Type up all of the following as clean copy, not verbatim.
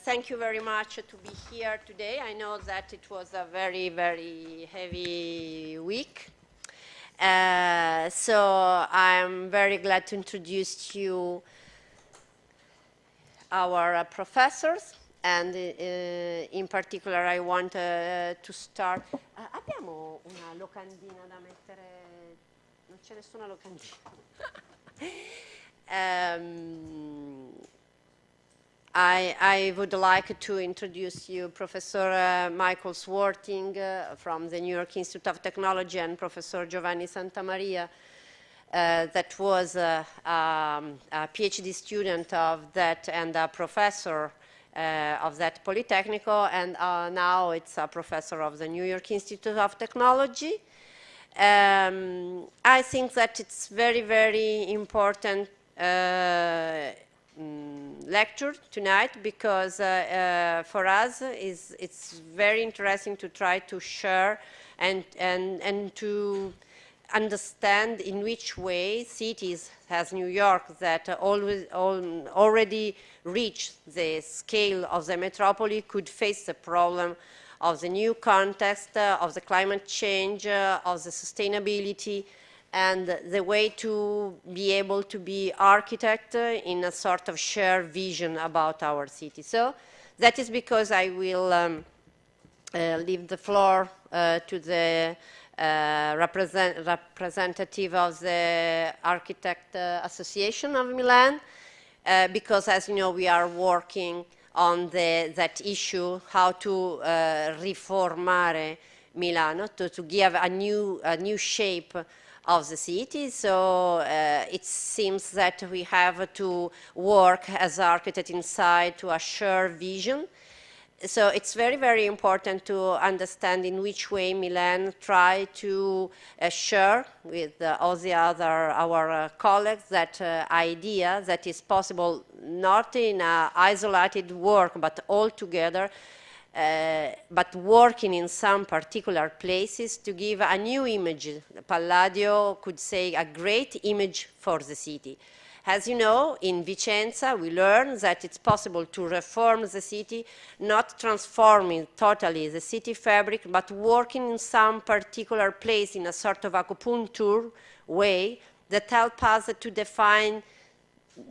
Thank you very much to be here today. I know that it was a very, very heavy week. So I'm very glad to introduce to you our professors, and in particular I want to start. Abbiamo una locandina da mettere? Non c'è nessuna locandina. I would like to introduce you Professor Michael Schwarting from the New York Institute of Technology, and Professor Giovanni Santamaria, that was a PhD student of that and a professor of that Polytechnico, and now it's a professor of the New York Institute of Technology. I think that it's very, very important lecture tonight, because for us it's very interesting to try to share and to understand in which way cities as New York that already reached the scale of the metropolis could face the problem of the new context, of the climate change, of the sustainability, and the way to be able to be architect in a sort of shared vision about our city. So that is because I will leave the floor to the representative of the Architect Association of Milan, because as you know we are working on that issue, how to riformare Milano, to give a new shape of the city. So it seems that we have to work as architects inside to assure vision. So it's very, very important to understand in which way Milan try to share with all the other our colleagues that idea that is possible not in isolated work but all together, but working in some particular places to give a new image. Palladio could say a great image for the city. As you know, in Vicenza, we learned that it's possible to reform the city, not transforming totally the city fabric, but working in some particular place in a sort of acupuncture way that help us to define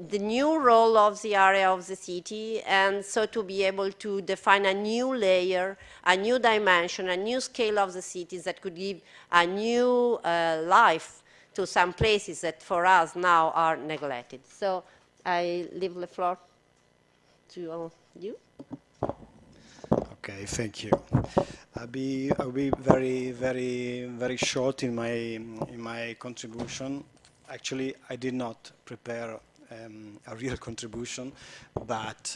the new role of the area of the city, and so to be able to define a new layer, a new dimension, a new scale of the cities that could give a new life to some places that for us now are neglected. So I leave the floor to you. Okay, thank you. I'll be very short in my contribution. Actually, I did not prepare a real contribution, but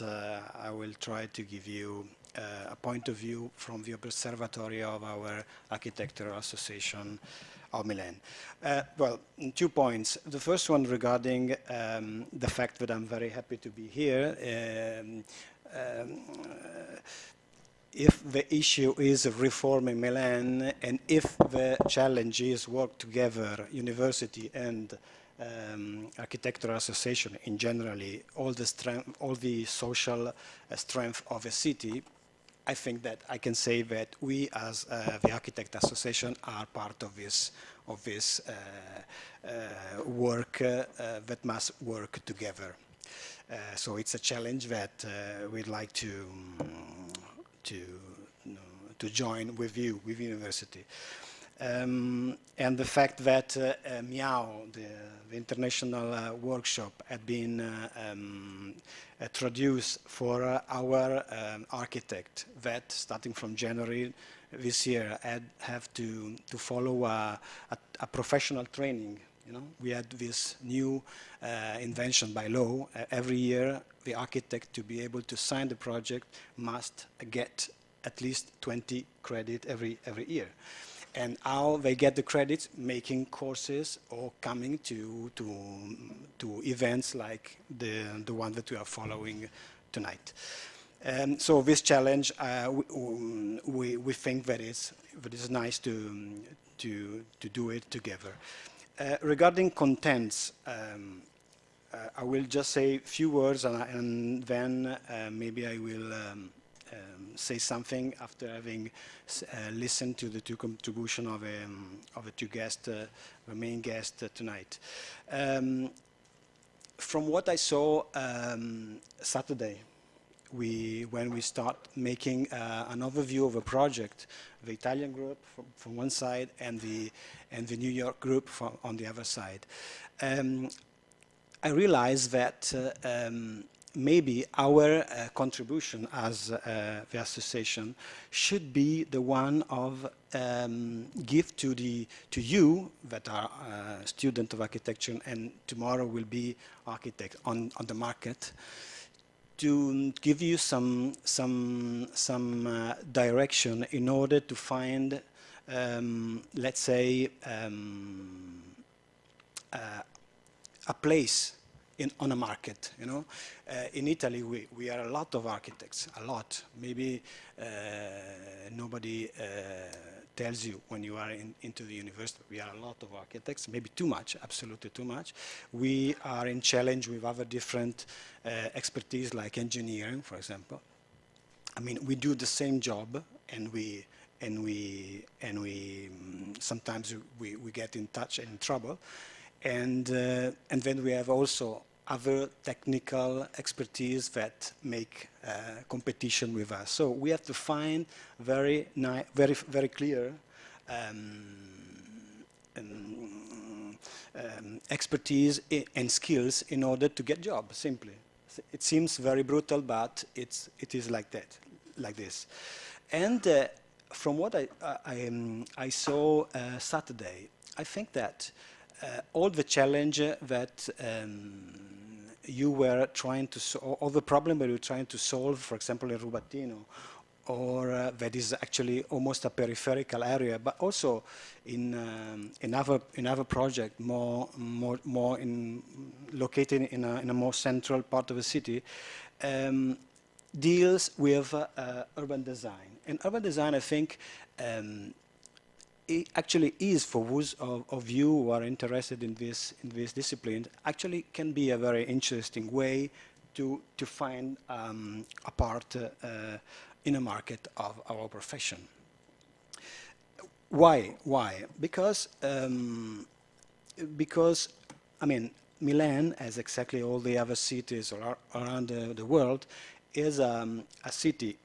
I will try to give you a point of view from the observatory of our Architectural Association of Milan. Well, 2 points. The first one regarding the fact that I'm very happy to be here. If the issue is reforming Milan, and if the challenge is work together, university and Architectural Association in generally, all the social strength of a city, I think that I can say that we as the Architect Association are part of this work that must work together. So it's a challenge that we'd like to join with you, with university. And the fact that Miaw, the international workshop, had been introduced for our architect that starting from January this year have to follow a professional training. You know, we had this new invention by law. Every year, the architect, to be able to sign the project, must get at least 20 credit every year. And how they get the credits, making courses or coming to events like the one that we are following tonight. So this challenge, we think that is nice to do it together. Regarding contents, I will just say a few words, and then maybe I will say something after having listened to the two contribution of the two guests, the main guest tonight. From what I saw Saturday, when we start making an overview of a project, the Italian group from one side and the New York group on the other side, I realized that maybe our contribution as the association should be the one of give to you that are student of architecture and tomorrow will be architect on the market, to give you some direction in order to find, let's say, a place on a market. You know, in Italy we are a lot of architects, a lot. Maybe nobody tells you when you are into the university. We are a lot of architects, maybe too much, absolutely too much. We are in challenge with other different expertise like engineering, for example. I mean, we do the same job, and sometimes we get in touch and in trouble, and then we have also other technical expertise that make competition with us. So we have to find very clear expertise and skills in order to get job. Simply, it seems very brutal, but it is like that, like this. And from what I saw Saturday, I think that all the challenge that you were trying to all the problem that you were trying to solve, for example, in Rubattino, or that is actually almost a peripheral area, but also in other project, more located in a more central part of the city, deals with urban design. And urban design, I think, it actually is, for those of you who are interested in this discipline, actually can be a very interesting way to find a part in a market of our profession. Why? Because I mean, Milan, as exactly all the other cities around the world, is a city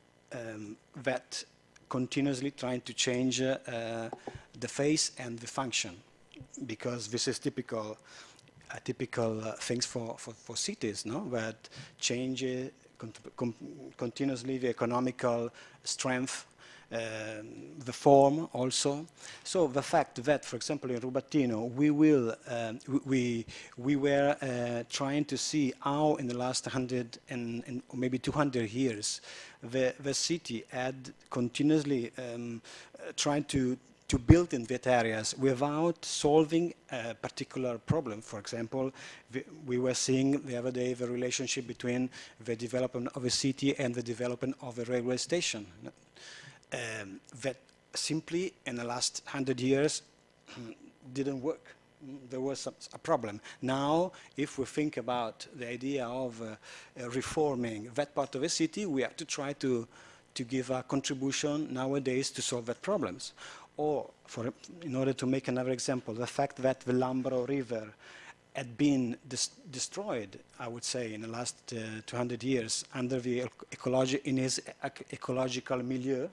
that continuously trying to change the face and the function, because this is typical things for cities, no? That change continuously the economical strength, the form also. So the fact that, for example, in Rubattino, we were trying to see how in the last 100 and maybe 200 years the city had continuously trying to build in that areas without solving a particular problem. For example, we were seeing the other day the relationship between the development of a city and the development of a railway station. That simply in the last 100 years didn't work. There was a problem. Now, if we think about the idea of reforming that part of a city, we have to try to give a contribution nowadays to solve that problems. Or, in order to make another example, the fact that the Lambro River had been destroyed, I would say, in the last 200 years under the in his ecological milieu,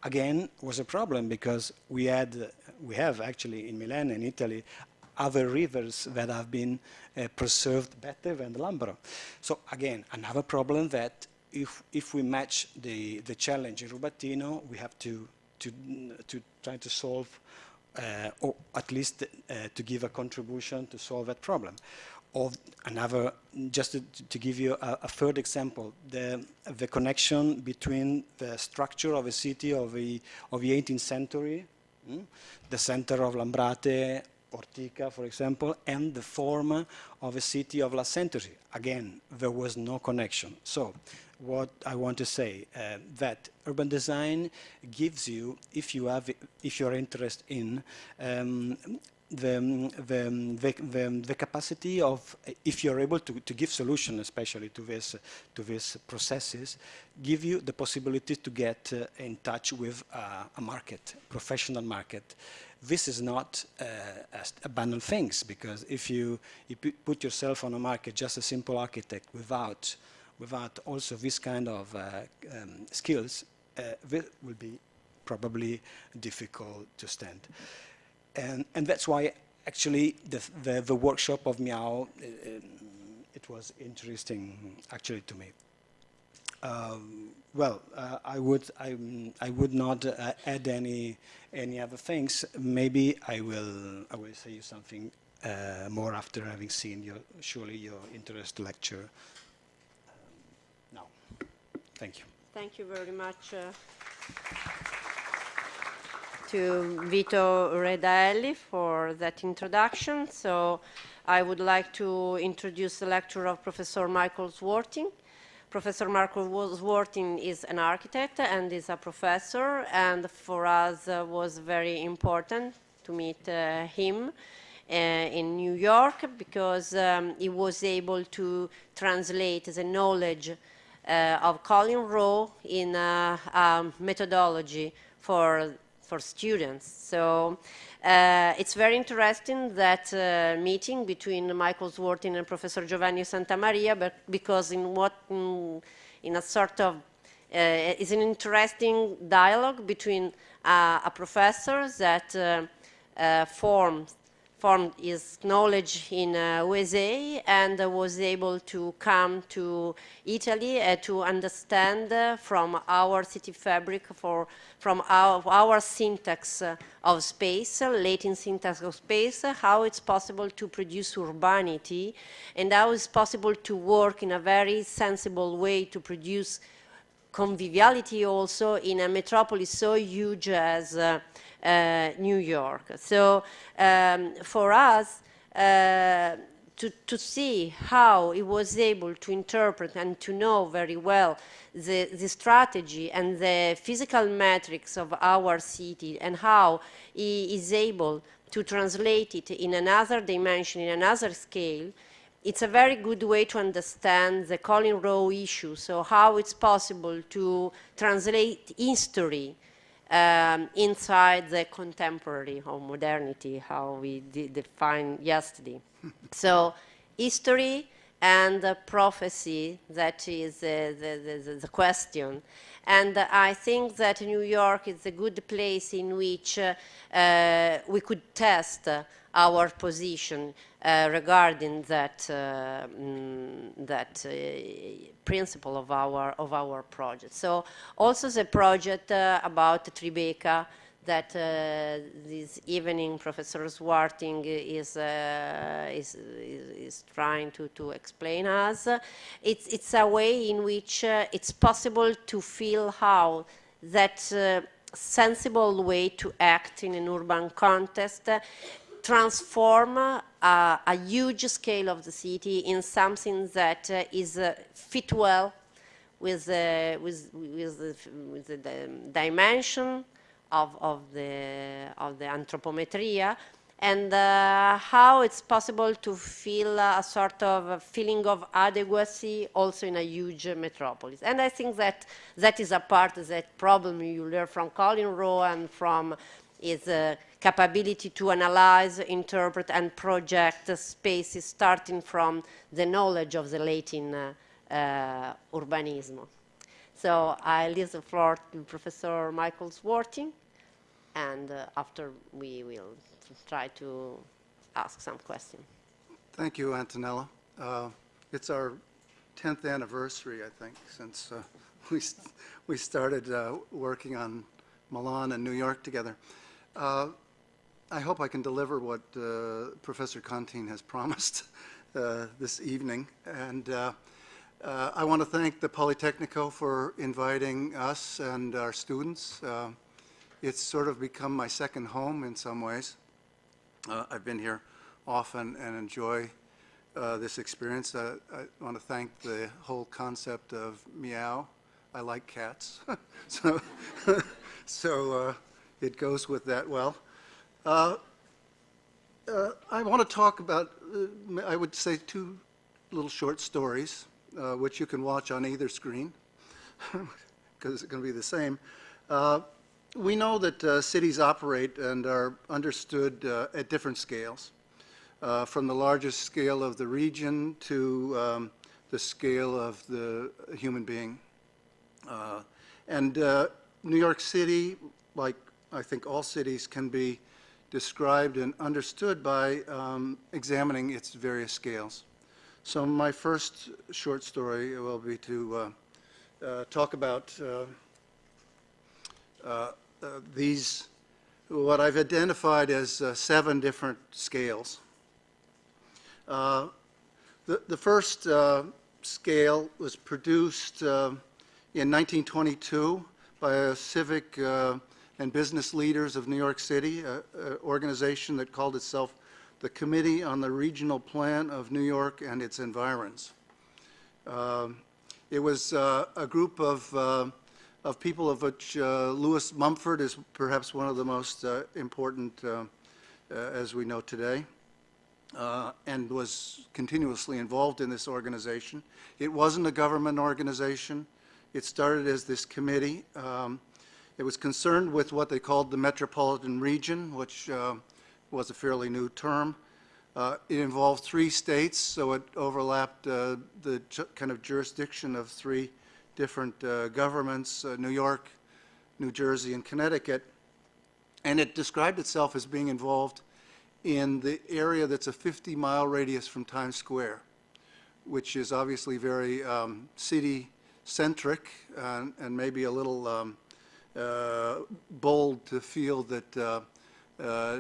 again, was a problem, because we have actually in Milan and Italy other rivers that have been preserved better than the Lambro. So again, another problem that if we match the challenge in Rubattino, we have to try to solve, or at least to give a contribution to solve that problem. Or another, just to give you a third example, the connection between the structure of a city of the 18th century, the center of Lambrate, Ortica, for example, and the form of a city of last century. Again, there was no connection. So what I want to say, that urban design gives you, if you're interested in, the capacity of, if you're able to give solution, especially to these processes, give you the possibility to get in touch with a market, professional market. This is not a banal things, because if you put yourself on a market, just a simple architect, without also this kind of skills, this will be probably difficult to stand. And that's why actually the workshop of Miaw, it was interesting actually to me. I would not add any other things. Maybe I will say you something more after having seen your interest lecture now. Thank you. Thank you very much to Vito Redaelli for that introduction. So I would like to introduce the lecture of Professor Michael Schwarting. Professor Michael Schwarting is an architect and is a professor, and for us was very important to meet him in New York, because he was able to translate the knowledge of Colin Rowe in a methodology for students. So it's very interesting, that meeting between Michael Schwarting and Professor Giovanni Santamaria, but because in a sort of is an interesting dialogue between a professor that formed his knowledge in USA and was able to come to Italy to understand from our city fabric, from our syntax of space, Latin syntax of space, how it's possible to produce urbanity, and how it's possible to work in a very sensible way to produce conviviality also in a metropolis so huge as New York. So for us to see how he was able to interpret and to know very well the strategy and the physical metrics of our city, and how he is able to translate it in another dimension, in another scale, it's a very good way to understand the Colin Rowe issue. So how it's possible to translate history inside the contemporary or modernity, how we defined yesterday. So history and prophecy, that is the question. And I think that New York is a good place in which we could test our position regarding that principle of our project. So also the project about Tribeca that this evening Professor Schwarting is trying to explain us. It's a way in which it's possible to feel how that sensible way to act in an urban context transform a huge scale of the city in something that is fit well with the dimension of the anthropometria, and how it's possible to feel a sort of feeling of adequacy also in a huge metropolis. And I think that that is a part of that problem you learn from Colin Rowe and from his capability to analyze, interpret, and project spaces starting from the knowledge of the Latin urbanismo. So I leave the floor to Professor Michael Schwarting, and after we will try to ask some questions. Thank you, Antonella. It's our 10th anniversary, I think, since we started working on Milan and New York together. I hope I can deliver what Professor Contin has promised this evening. And I want to thank the Politecnico for inviting us and our students. It's sort of become my second home in some ways. I've been here often and enjoy this experience. I want to thank the whole concept of Miaw. I like cats, so it goes with that well. I want to talk about, I would say, two little short stories, which you can watch on either screen, because it's going to be the same. We know that cities operate and are understood at different scales, from the largest scale of the region to the scale of the human being. And New York City, like I think all cities, can be described and understood by examining its various scales. So my first short story will be to talk about these, what I've identified as 7 different scales. The first scale was produced in 1922 by a civic and business leaders of New York City, an organization that called itself the Committee on the Regional Plan of New York and its Environs. It was a group of people of which Lewis Mumford is perhaps one of the most important as we know today, and was continuously involved in this organization. It wasn't a government organization. It started as this committee. It was concerned with what they called the metropolitan region, which was a fairly new term. It involved 3 states, so it overlapped the kind of jurisdiction of 3 different governments, New York, New Jersey, and Connecticut. And it described itself as being involved in the area that's a 50-mile radius from Times Square, which is obviously very city-centric and maybe a little bold to feel that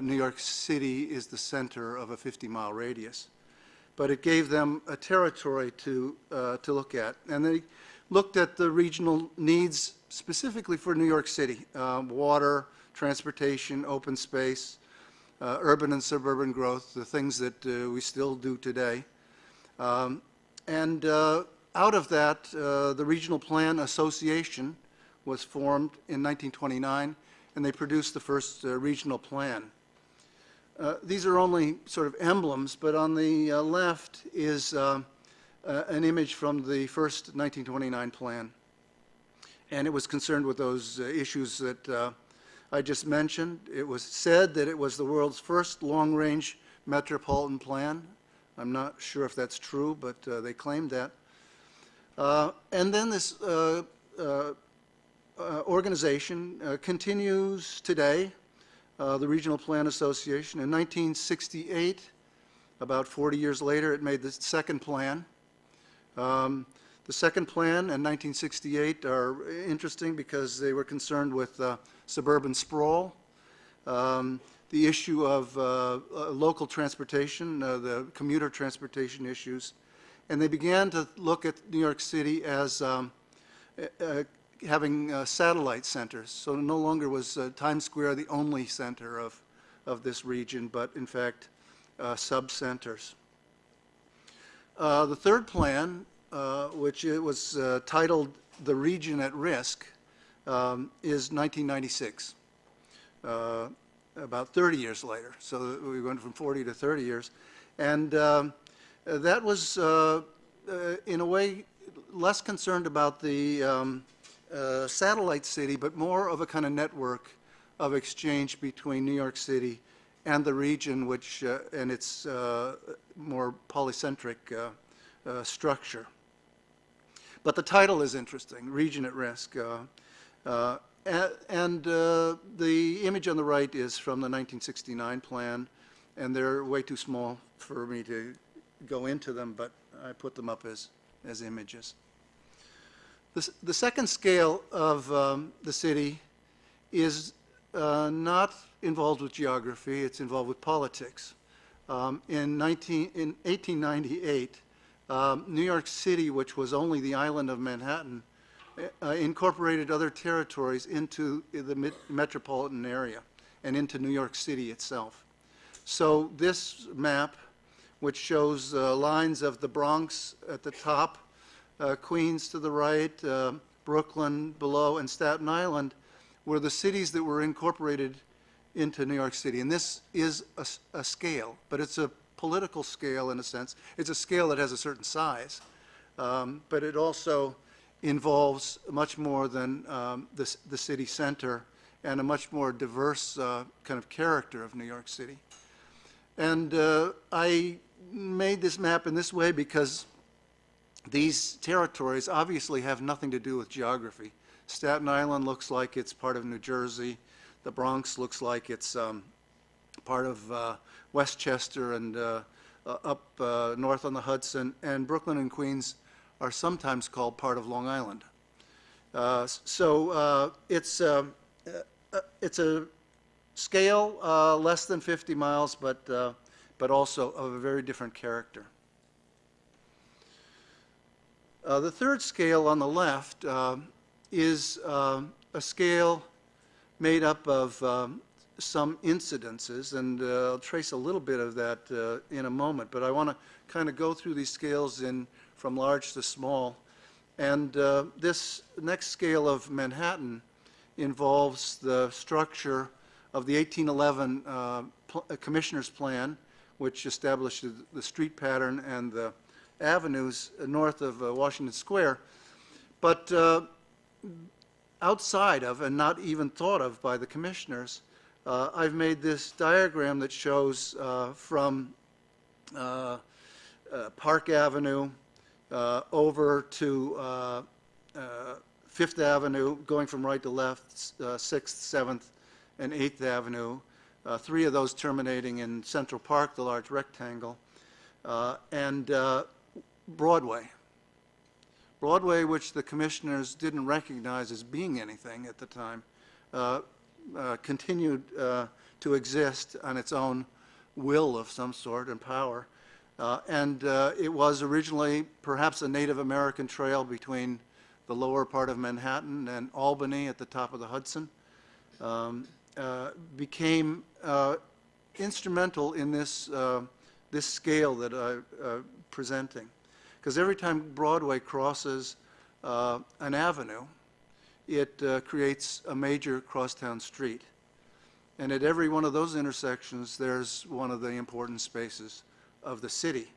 New York City is the center of a 50-mile radius. But it gave them a territory to look at. And they looked at the regional needs specifically for New York City, water, transportation, open space, urban and suburban growth, the things that we still do today. And out of that, the Regional Plan Association was formed in 1929, and they produced the first regional plan. These are only sort of emblems, but on the left is an image from the first 1929 plan. And it was concerned with those issues that I just mentioned. It was said that it was the world's first long-range metropolitan plan. I'm not sure if that's true, but they claimed that. And then this organization continues today, the Regional Plan Association. In 1968, about 40 years later, it made the second plan. The second plan and 1968 are interesting because they were concerned with suburban sprawl, the issue of local transportation, the commuter transportation issues, and they began to look at New York City as having satellite centers. So no longer was Times Square the only center of this region, but in fact sub-centers. The third plan, which it was titled The Region at Risk, is 1996, about 30 years later. So we went from 40 to 30 years. And that was, in a way, less concerned about the satellite city, but more of a kind of network of exchange between New York City and the region, which and its more polycentric structure. But the title is interesting, Region at Risk. And the image on the right is from the 1969 plan, and they're way too small for me to go into them, but I put them up as images. The second scale of the city is not involved with geography, it's involved with politics. In 1898, New York City, which was only the island of Manhattan, incorporated other territories into the metropolitan area and into New York City itself. So this map, which shows lines of the Bronx at the top, Queens to the right, Brooklyn below, and Staten Island, were the cities that were incorporated into New York City. And this is a scale, but it's a political scale in a sense. It's a scale that has a certain size, but it also involves much more than the city center and a much more diverse kind of character of New York City. And I made this map in this way because these territories obviously have nothing to do with geography. Staten Island looks like it's part of New Jersey. The Bronx looks like it's part of Westchester and up north on the Hudson. And Brooklyn and Queens are sometimes called part of Long Island. So it's a scale less than 50 miles, but also of a very different character. The third scale on the left is a scale made up of some incidences, and I'll trace a little bit of that in a moment, but I want to kind of go through these scales from large to small. And this next scale of Manhattan involves the structure of the 1811 Commissioner's Plan, which established the street pattern and the avenues north of Washington Square. But outside of, and not even thought of by the commissioners, I've made this diagram that shows from Park Avenue over to Fifth Avenue, going from right to left, 6th, 7th, and 8th Avenue, 3 of those terminating in Central Park, the large rectangle, and Broadway. Broadway, which the commissioners didn't recognize as being anything at the time, continued to exist on its own will of some sort and power. And it was originally perhaps a Native American trail between the lower part of Manhattan and Albany at the top of the Hudson. Became instrumental in this scale that I'm presenting. Because every time Broadway crosses an avenue, it creates a major crosstown street. And at every one of those intersections, there's one of the important spaces of the city.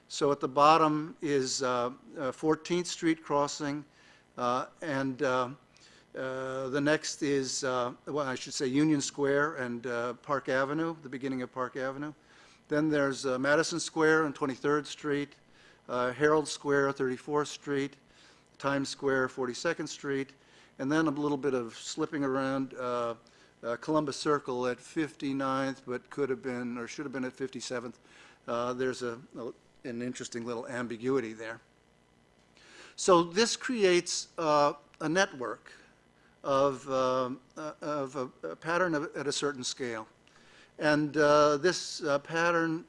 So at the bottom is 14th Street crossing, and the next is, well, I should say Union Square and Park Avenue, the beginning of Park Avenue. Then there's Madison Square and 23rd Street, Herald Square, 34th Street, Times Square, 42nd Street, and then a little bit of slipping around Columbus Circle at 59th, but could have been or should have been at 57th. There's an interesting little ambiguity there. So this creates a network of a pattern at a certain scale. And this pattern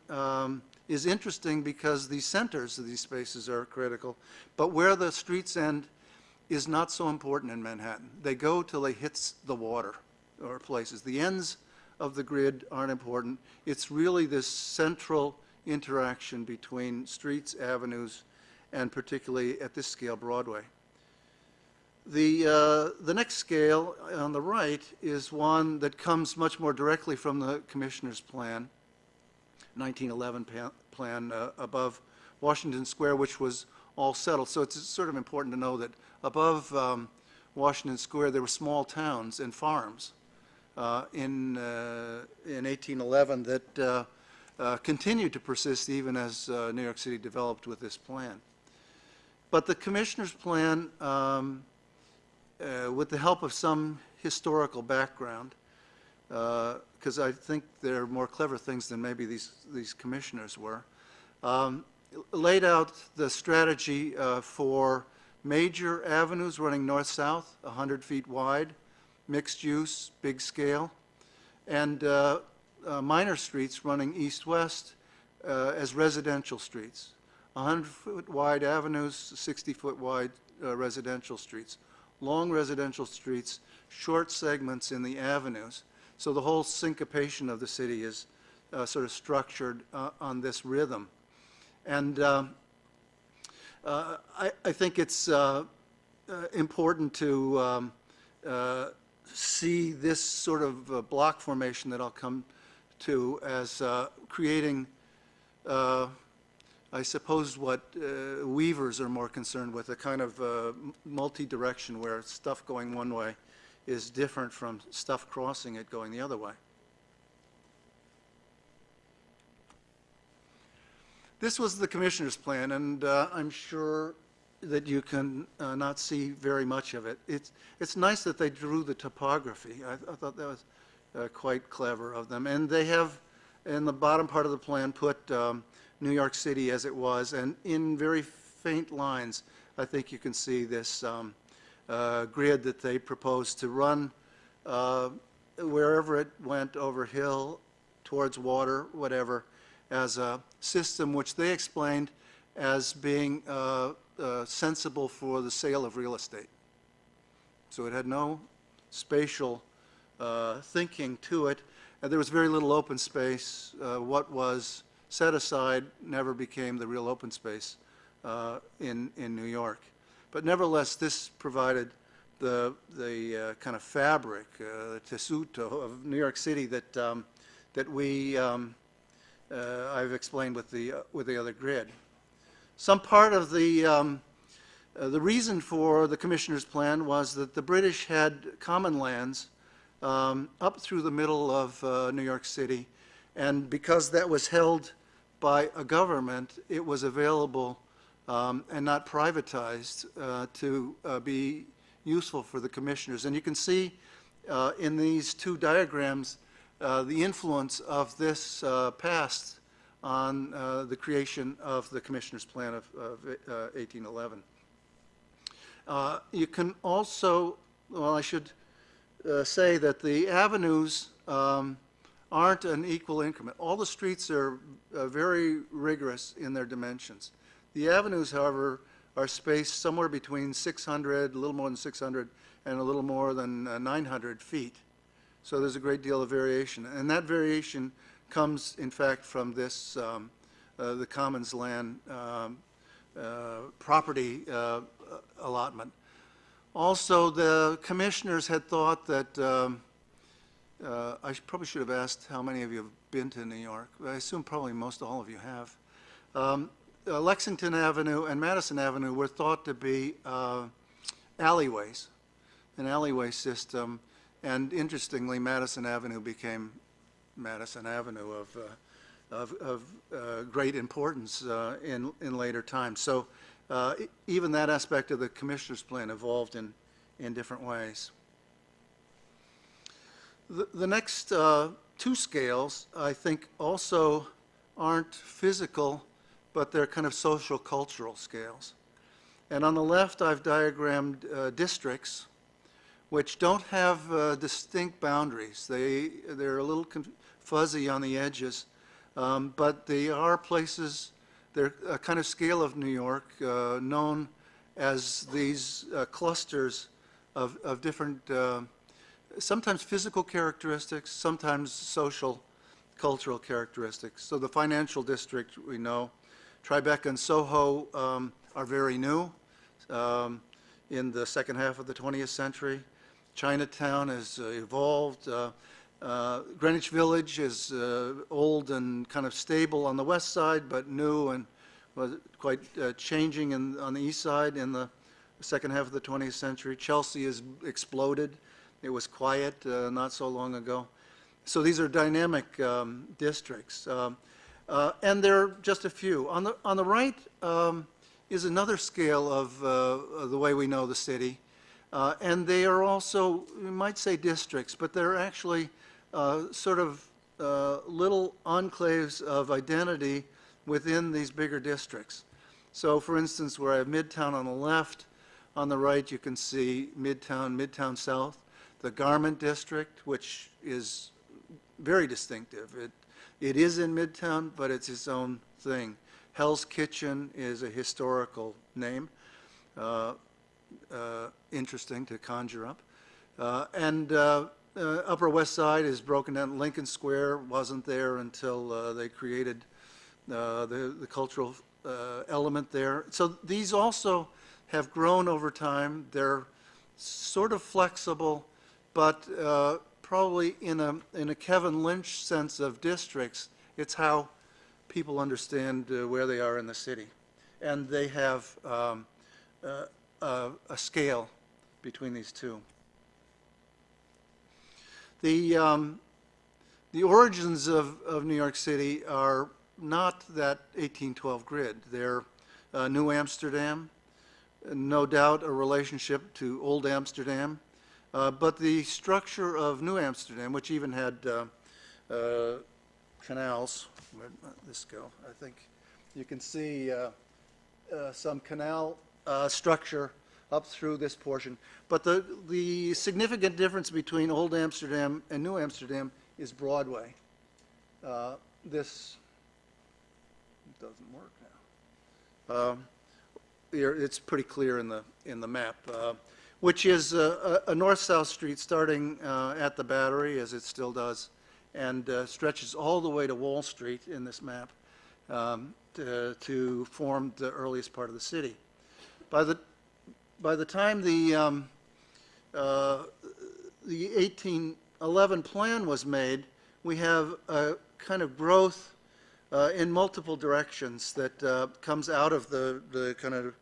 is interesting because the centers of these spaces are critical, but where the streets end is not so important in Manhattan. They go till they hit the water or places. The ends of the grid aren't important. It's really this central interaction between streets, avenues, and particularly at this scale, Broadway. The next scale on the right is one that comes much more directly from the Commissioner's Plan, 1911 plan above Washington Square, which was all settled. So it's sort of important to know that above Washington Square there were small towns and farms in 1811 that continued to persist even as New York City developed with this plan. But the Commissioner's Plan, with the help of some historical background, because I think they're more clever things than maybe these commissioners were, laid out the strategy for major avenues running north-south, 100 feet wide, mixed use, big scale, and minor streets running east-west as residential streets. 100-foot wide avenues, 60-foot wide residential streets. Long residential streets, short segments in the avenues. So the whole syncopation of the city is sort of structured on this rhythm. And I think it's important to see this sort of block formation that I'll come to as creating, I suppose, what weavers are more concerned with, a kind of multi-direction where stuff going one way is different from stuff crossing it going the other way. This was the commissioner's plan, and I'm sure that you can not see very much of it. It's nice that they drew the topography. I thought that was quite clever of them. And they have, in the bottom part of the plan, put New York City as it was, and in very faint lines, I think you can see this grid that they proposed to run wherever it went, over hill, towards water, whatever, as a system which they explained as being sensible for the sale of real estate. So it had no spatial thinking to it, and there was very little open space. What was set aside never became the real open space in New York. But nevertheless, this provided the kind of fabric, the tessuto of New York City that that we I've explained with the other grid. Some part of the reason for the commissioner's plan was that the British had common lands up through the middle of New York City, and because that was held by a government, it was available and not privatized to be useful for the commissioners. And you can see in these two diagrams the influence of this past on the creation of the Commissioner's Plan of 1811. You can also, well, I should say that the avenues aren't an equal increment. All the streets are very rigorous in their dimensions. The avenues, however, are spaced somewhere between 600, a little more than 600, and a little more than 900 feet. So there's a great deal of variation, and that variation comes, in fact, from this, the Commons land property allotment. Also, the commissioners had thought that, I probably should have asked how many of you have been to New York. I assume probably most all of you have. Lexington Avenue and Madison Avenue were thought to be alleyways, an alleyway system. And interestingly, Madison Avenue became Madison Avenue of great importance in later times. So even that aspect of the commissioner's plan evolved in different ways. The next two scales, I think, also aren't physical, but they're kind of social cultural scales. And on the left, I've diagrammed districts which don't have distinct boundaries. They're a little fuzzy on the edges, but they are places, they're a kind of scale of New York known as these clusters of different, sometimes physical characteristics, sometimes social, cultural characteristics. So the financial district, we know, Tribeca and Soho are very new in the second half of the 20th century. Chinatown has evolved. Greenwich Village is old and kind of stable on the west side, but new and was quite changing on the east side in the second half of the 20th century. Chelsea has exploded. It was quiet not so long ago. So these are dynamic districts. And there are just a few. On the right is another scale of the way we know the city. And they are also, you might say districts, but they're actually sort of little enclaves of identity within these bigger districts. So for instance, where I have Midtown on the left, on the right you can see Midtown, Midtown South, the Garment District, which is very distinctive. It is in Midtown, but it's its own thing. Hell's Kitchen is a historical name. Interesting to conjure up. And Upper West Side is broken down. Lincoln Square wasn't there until they created the cultural element there. So these also have grown over time. They're sort of flexible but probably in a Kevin Lynch sense of districts, it's how people understand where they are in the city. And they have a scale between these two. The origins of New York City are not that 1812 grid. They're New Amsterdam, no doubt a relationship to Old Amsterdam, but the structure of New Amsterdam, which even had canals, where'd this go? I think you can see some canal structure up through this portion. But the significant difference between Old Amsterdam and New Amsterdam is Broadway. This doesn't work now. It's pretty clear in the map, which is a north-south street starting at the Battery, as it still does, and stretches all the way to Wall Street in this map to form the earliest part of the city. By the time the 1811 plan was made, we have a kind of growth in multiple directions that comes out of the kind of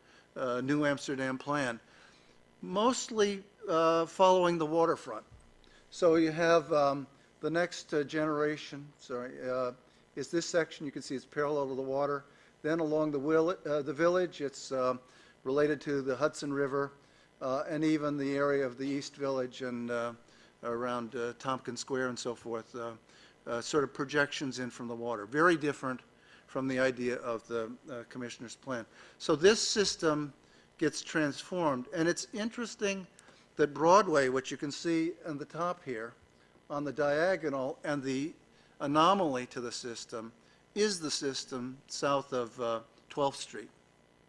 New Amsterdam plan, mostly following the waterfront. So you have the next generation, is this section. You can see it's parallel to the water. Then along the village, it's related to the Hudson River, and even the area of the East Village and around Tompkins Square and so forth, sort of projections in from the water. Very different from the idea of the Commissioner's plan. So this system gets transformed, and it's interesting that Broadway, which you can see on the top here, on the diagonal, and the anomaly to the system, is the system south of 12th Street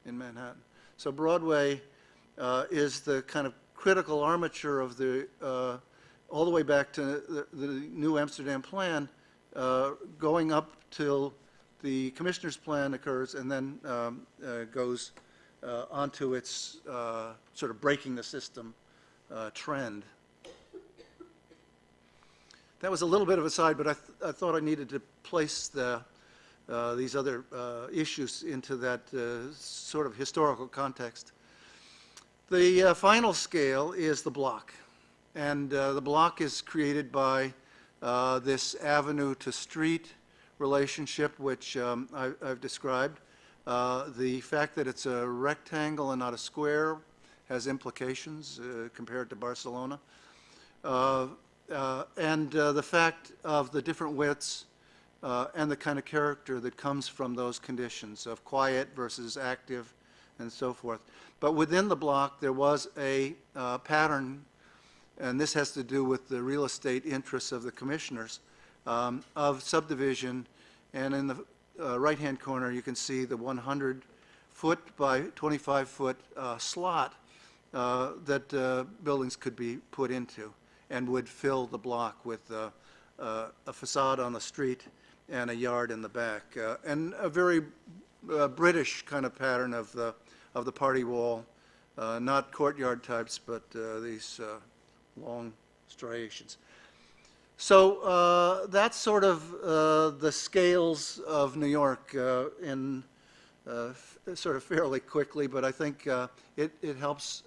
in Manhattan. So Broadway is the kind of critical armature of the, all the way back to the New Amsterdam plan, going up till the Commissioner's plan occurs, and then goes onto its sort of breaking the system trend. That was a little bit of a side, but I thought I needed to place these other issues into that sort of historical context. The final scale is the block, and the block is created by this avenue to street relationship, which I've described. The fact that it's a rectangle and not a square has implications compared to Barcelona. And the fact of the different widths and the kind of character that comes from those conditions of quiet versus active and so forth. But within the block there was a pattern, and this has to do with the real estate interests of the commissioners, of subdivision. And in the right-hand corner you can see the 100-foot by 25-foot slot that buildings could be put into, and would fill the block with a facade on the street and a yard in the back, and a very British kind of pattern of the party wall, not courtyard types, but these long striations. So that's sort of the scales of New York in sort of fairly quickly, but I think it helps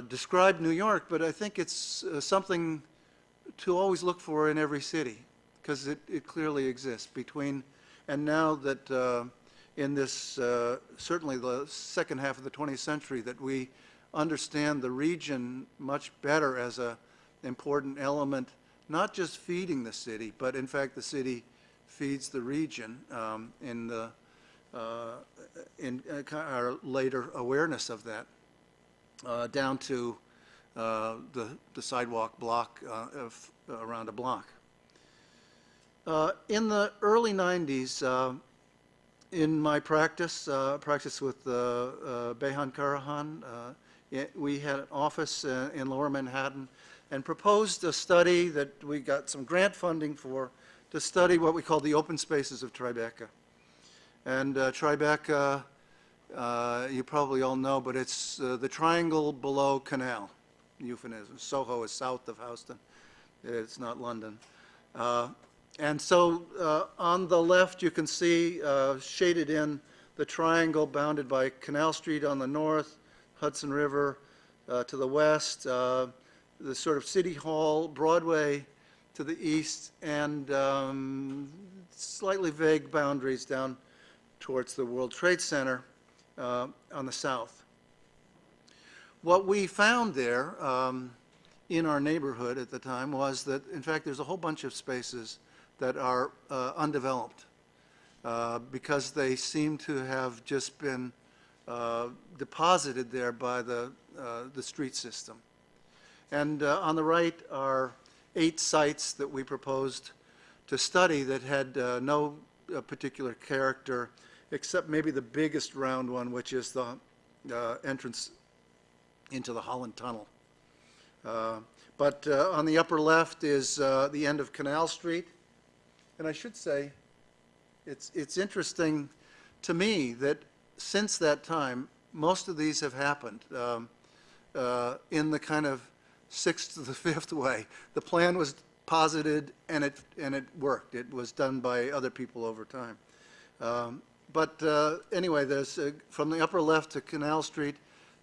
describe New York, but I think it's something to always look for in every city, because it clearly exists between, and now that in this, certainly the second half of the 20th century, that we understand the region much better as an important element, not just feeding the city, but in fact the city feeds the region in our later awareness of that. Down to the sidewalk block around a block. In the early 90s, in my practice with Behan Karahan, we had an office in Lower Manhattan and proposed a study that we got some grant funding for, to study what we call the open spaces of Tribeca. And Tribeca, you probably all know, but it's the triangle below Canal. euphemism. Soho is south of Houston. It's not London. And so on the left, you can see shaded in the triangle bounded by Canal Street on the north, Hudson River to the west, the sort of City Hall, Broadway to the east, and slightly vague boundaries down towards the World Trade Center on the south. What we found there in our neighborhood at the time was that, in fact, there's a whole bunch of spaces that are undeveloped because they seem to have just been deposited there by the street system. And on the right are 8 sites that we proposed to study that had no particular character, except maybe the biggest round one, which is the entrance into the Holland Tunnel. But on the upper left is the end of Canal Street. And I should say, it's interesting to me that since that time, most of these have happened in the kind of 6th to the 5th way. The plan was posited and it worked. It was done by other people over time. But anyway, there's from the upper left to Canal Street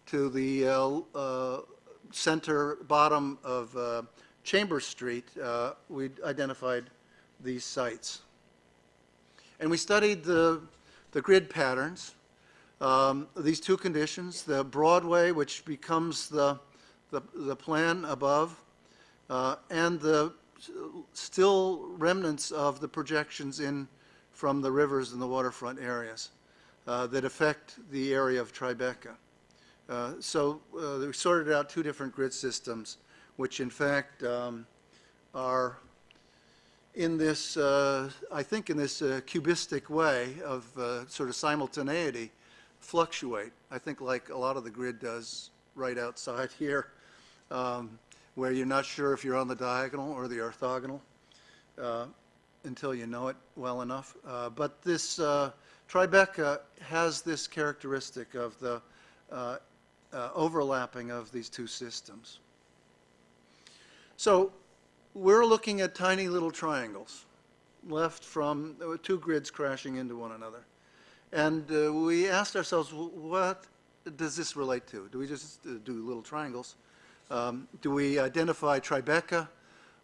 to the center bottom of Chambers Street, we identified these sites. And we studied the grid patterns, these 2 conditions, the Broadway, which becomes the plan above, and the still remnants of the projections in from the rivers and the waterfront areas that affect the area of Tribeca. So we sorted out 2 different grid systems, which in fact are in this, I think in this cubistic way of sort of simultaneity, fluctuate. I think like a lot of the grid does right outside here, where you're not sure if you're on the diagonal or the orthogonal until you know it well enough. But this Tribeca has this characteristic of the overlapping of these 2 systems. So we're looking at tiny little triangles left from 2 grids crashing into one another. And we asked ourselves, what does this relate to? Do we just do little triangles? Do we identify Tribeca?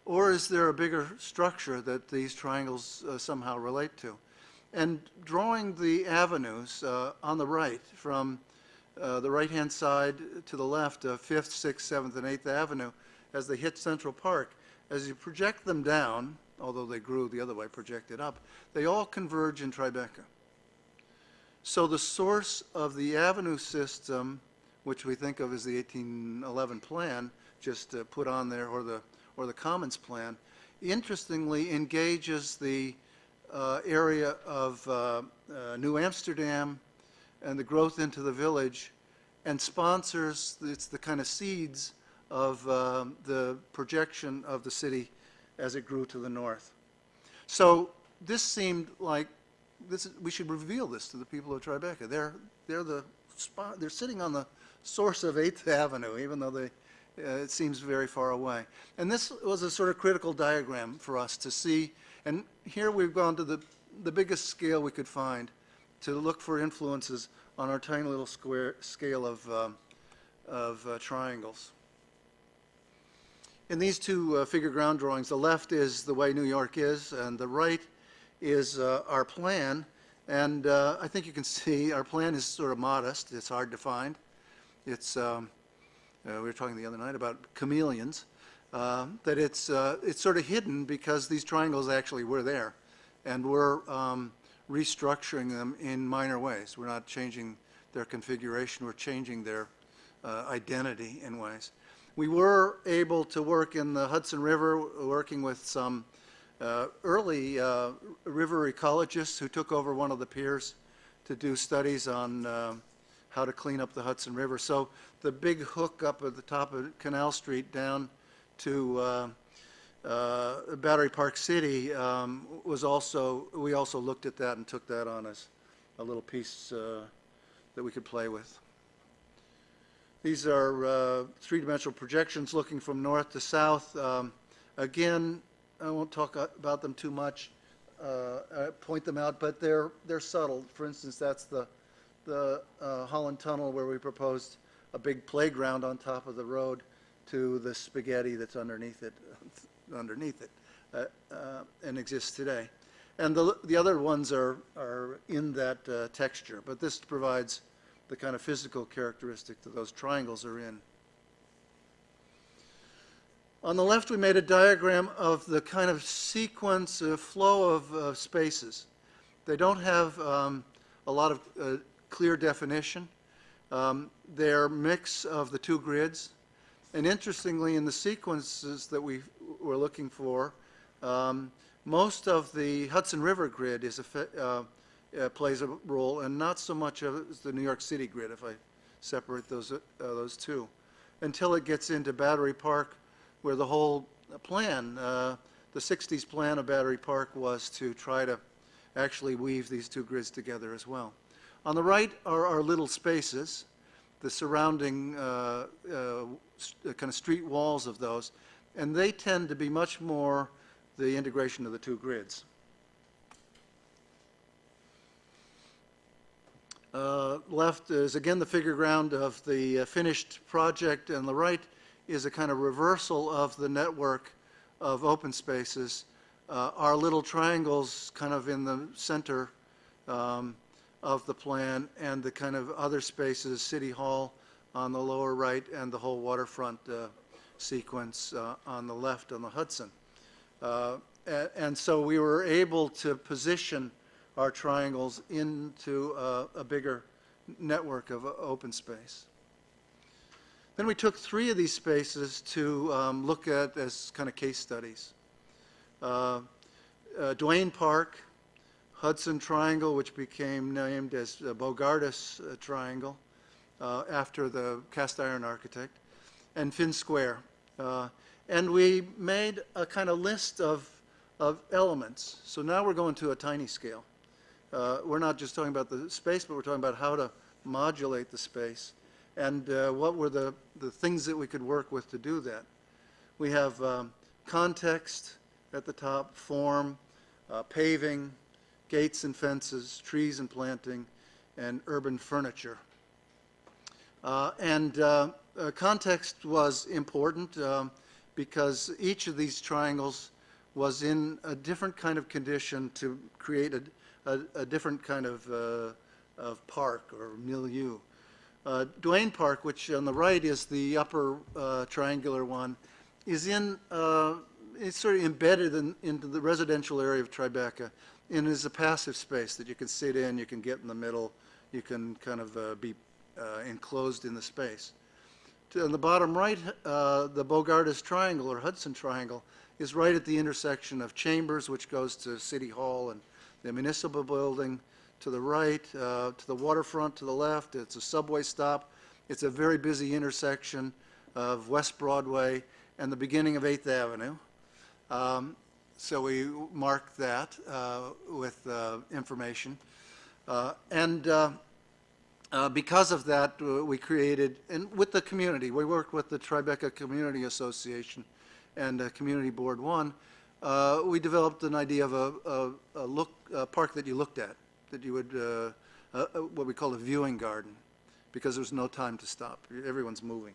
Or is there a bigger structure that these triangles somehow relate to? And drawing the avenues on the right, from the right-hand side to the left, 5th, 6th, 7th, and 8th Avenue, as they hit Central Park, as you project them down, although they grew the other way, projected up, they all converge in Tribeca. So the source of the avenue system, which we think of as the 1811 plan, just put on there, or the Commons plan, interestingly engages the area of New Amsterdam and the growth into the village, and sponsors, it's the kind of seeds of the projection of the city as it grew to the north. So this seemed like we should reveal this to the people of Tribeca. They're sitting on the source of 8th Avenue, even though it seems very far away. And this was a sort of critical diagram for us to see. And here we've gone to the biggest scale we could find to look for influences on our tiny little square scale of triangles. In these 2 figure ground drawings, the left is the way New York is, and the right is our plan. And I think you can see our plan is sort of modest. It's hard to find. It's we were talking the other night about chameleons, that it's sort of hidden because these triangles actually were there, and we're restructuring them in minor ways. We're not changing their configuration. We're changing their identity in ways. We were able to work in the Hudson River, working with some early river ecologists who took over one of the piers to do studies on how to clean up the Hudson River. So the big hook up at the top of Canal Street down to Battery Park City was also, we also looked at that and took that on as a little piece that we could play with. These are three-dimensional projections looking from north to south. Again, I won't talk about them too much, point them out, but they're subtle. For instance, that's the Holland Tunnel where we proposed a big playground on top of the road to the spaghetti that's underneath it, and exists today. And the other ones are in that texture, but this provides the kind of physical characteristic that those triangles are in. On the left, we made a diagram of the kind of sequence, flow of spaces. They don't have a lot of clear definition. They're a mix of the two grids. And interestingly, in the sequences that we were looking for, most of the Hudson River grid is plays a role, and not so much as the New York City grid, if I separate those two, until it gets into Battery Park, where the whole plan, the 60s plan of Battery Park, was to try to actually weave these two grids together as well. On the right are our little spaces, the surrounding kind of street walls of those, and they tend to be much more the integration of the two grids. Left is again the figure ground of the finished project, and the right is a kind of reversal of the network of open spaces. Our little triangles kind of in the center of the plan, and the kind of other spaces, City Hall on the lower right, and the whole waterfront sequence on the left on the Hudson. And so we were able to position our triangles into a bigger network of open space. Then we took 3 of these spaces to look at as kind of case studies. Duane Park, Hudson Triangle, which became named as Bogardus Triangle after the cast iron architect, and Finn Square. And we made a kind of list of elements. So now we're going to a tiny scale. We're not just talking about the space, but we're talking about how to modulate the space, and what were the things that we could work with to do that. We have context at the top, form, paving, gates and fences, trees and planting, and urban furniture. Context was important because each of these triangles was in a different kind of condition to create a different kind of park or milieu. Duane Park, which on the right is the upper triangular one, is it's sort of embedded into the residential area of Tribeca, and is a passive space that you can sit in, you can get in the middle, you can kind of be enclosed in the space. On the bottom right, the Bogardus Triangle or Hudson Triangle is right at the intersection of Chambers, which goes to City Hall and the municipal building to the right, to the waterfront to the left. It's a subway stop. It's a very busy intersection of West Broadway and the beginning of 8th Avenue. So we marked that with information. Because of that, we created, and with the community, we worked with the Tribeca Community Association and Community Board 1, we developed an idea of a park that you looked at, that you would, what we call a viewing garden, because there's no time to stop. Everyone's moving,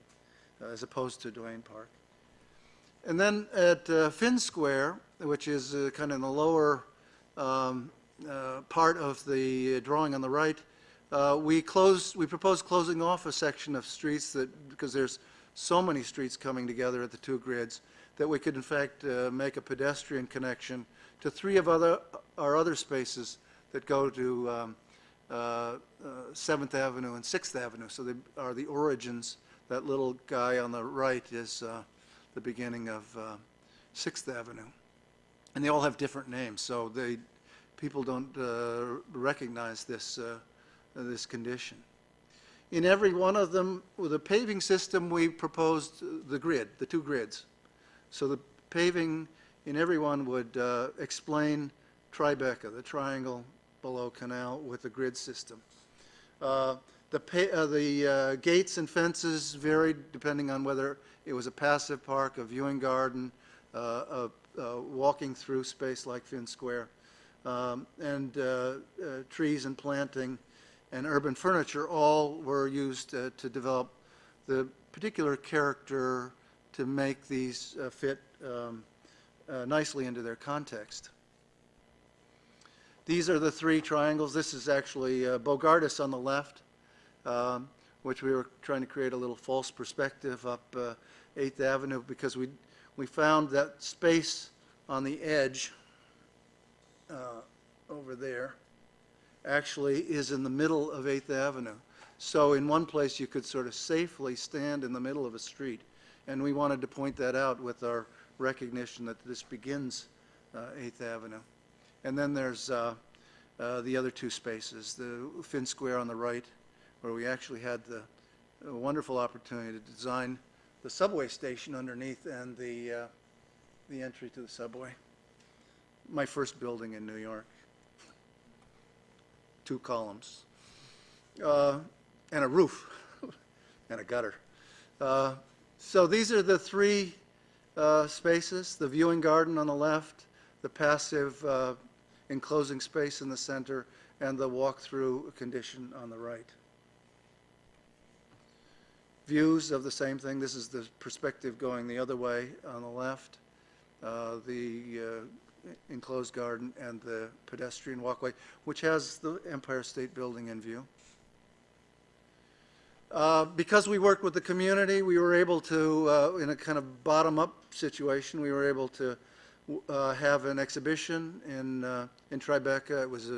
as opposed to Duane Park. And then at Finn Square, which is kind of in the lower part of the drawing on the right, we proposed closing off a section of streets because there's so many streets coming together at the two grids, that we could in fact make a pedestrian connection to 3 of our other spaces that go to 7th Avenue and 6th Avenue. So they are the origins. That little guy on the right is the beginning of 6th Avenue. And they all have different names, so people don't recognize this condition. In every one of them, with a paving system, we proposed the 2 grids. So the paving in every one would Tribeca, the triangle below Canal with the grid system. The The gates and fences varied depending on whether it was a passive park, a viewing garden, a walking through space like Finn Square, and trees and planting and urban furniture all were used to develop the particular character to make these fit nicely into their context. These are the three triangles. This is actually Bogardus on the left, which we were trying to create a little false perspective up 8th Avenue because we found that space on the edge over there actually is in the middle of 8th Avenue. So in one place you could sort of safely stand in the middle of a street, and we wanted to point that out with our recognition that this begins 8th Avenue. And then there's the other two spaces, the Finn Square on the right, where we actually had the wonderful opportunity to design the subway station underneath and the entry to the subway. My first building in New York. 2 columns. And a roof and a gutter. So these are the three spaces, the viewing garden on the left, the passive enclosing space in the center, and the walk-through condition on the right. Views of the same thing. This is the perspective going the other way on the left, the enclosed garden and the pedestrian walkway, which has the Empire State Building in view. Because we worked with the community, we were able to, in a kind of bottom-up situation, we were able to have an exhibition in Tribeca. It was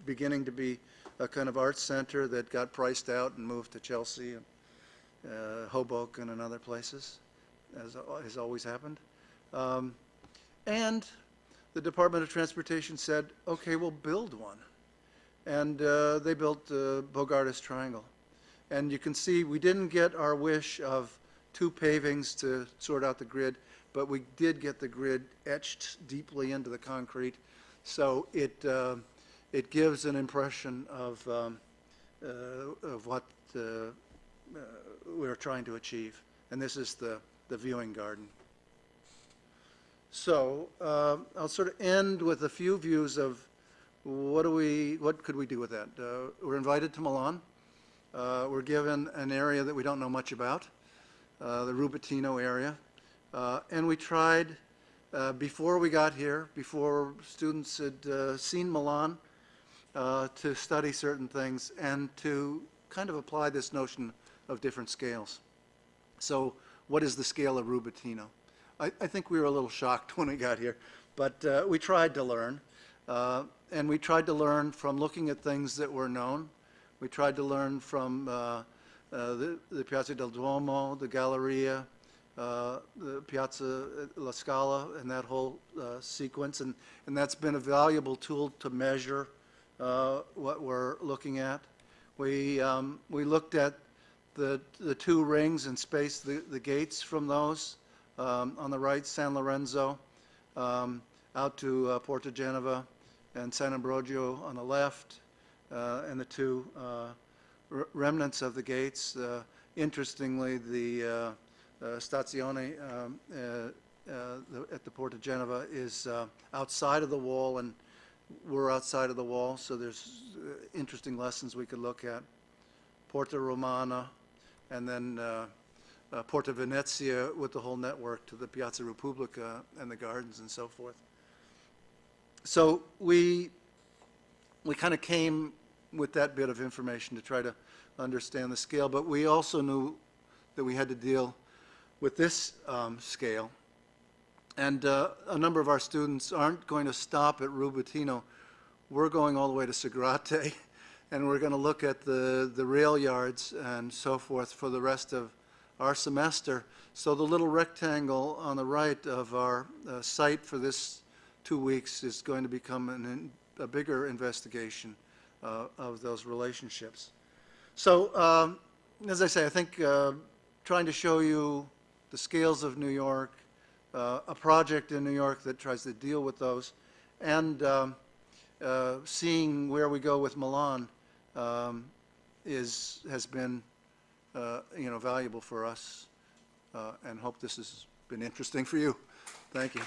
beginning to be a kind of arts center that got priced out and moved to Chelsea and Hoboken and other places, as has always happened. And the Department of Transportation said, okay, we'll build one. And they built the Bogardus Triangle. And you can see we didn't get our wish of 2 pavings to sort out the grid, but we did get the grid etched deeply into the concrete. So it gives an impression of what we're trying to achieve. And this is the viewing garden. So I'll sort of end with a few views of what could we do with that. We're invited to Milan. We're given an area that we don't know much about, the Rubettino area. And we tried, before we got here, before students had seen Milan, to study certain things and to kind of apply this notion of different scales. So what is the scale of Rubettino? I think we were a little shocked when we got here, but we tried to learn. And we tried to learn from looking at things that were known. We tried to learn from the Piazza del Duomo, the Galleria, the Piazza La Scala, and that whole sequence. And that's been a valuable tool to measure what we're looking at. We looked at the 2 rings and spaced the gates from those. On the right, San Lorenzo, out to Porta Genova, and San Ambrogio on the left, and the 2 remnants of the gates. Interestingly, the Stazione at the Porta Genova is outside of the wall, and we're outside of the wall, so there's interesting lessons we could look at. Porta Romana, and then Porta Venezia with the whole network to the Piazza Repubblica and the gardens and so forth. So we kind of came with that bit of information to try to understand the scale, but we also knew that we had to deal with this scale. And a number of our students aren't going to stop at Rubettino. We're going all the way to Sagrate, and we're going to look at the rail yards and so forth for the rest of our semester. So the little rectangle on the right of our site for this 2 weeks is going to become a bigger investigation of those relationships. So as I say, I think trying to show you the scales of New York, a project in New York that tries to deal with those, and seeing where we go with Milan has been, valuable for us, and hope this has been interesting for you. Thank you.